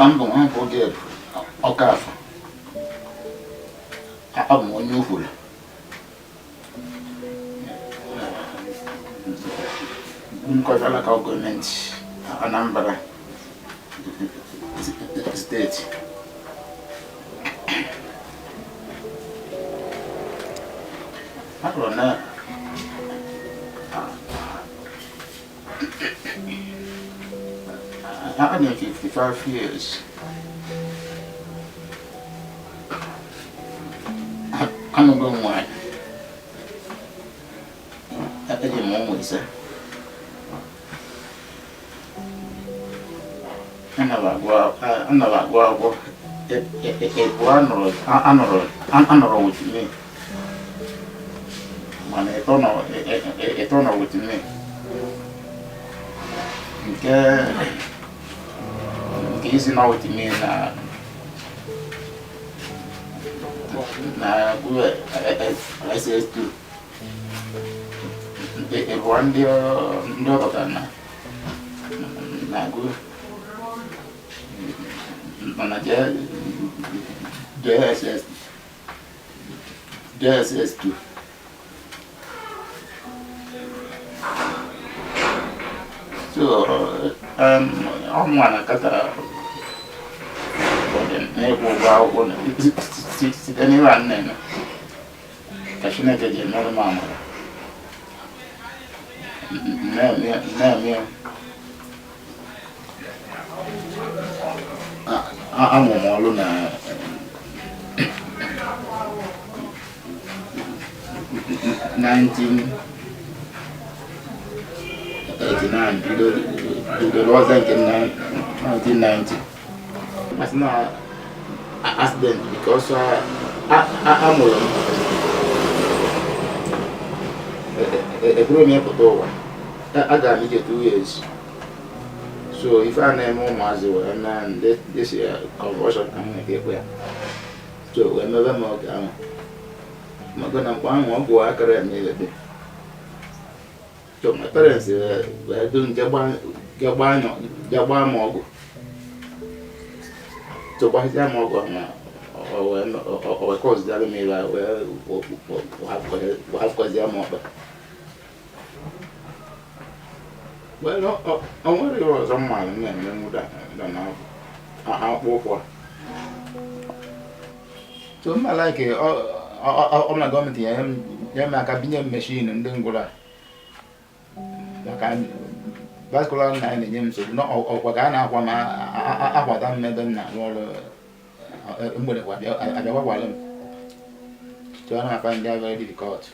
I'm the one who gave Okafor. I'm one new fool. Because I like our government, Anambra State. I don't know. I'm 55 years. I'm going one. I didn't know what he I never go. One with me. When I don't know with me. He's not with me na good I says to one day no than na good on a JSS too. So I'm one kata on anyone then Kashinated another mamma. No, I'm alone. 1989, it wasn't in 1990. That's not an accident because I'm alone. A grown up over. I got me 2 years. So if I name more Mazo and then this year conversion coming here. So whenever more down. I'm going to go academy. So my parents were doing Jaban Mogo. So by the time or course, the other me have caused their mother. Well, I want to go someone and then don't know. I'll walk for. So I like it. I'm not going to them like a cabinet machine and then go like vascular nine in so not what I know what I'm medal now I never want them. So I find that very difficult.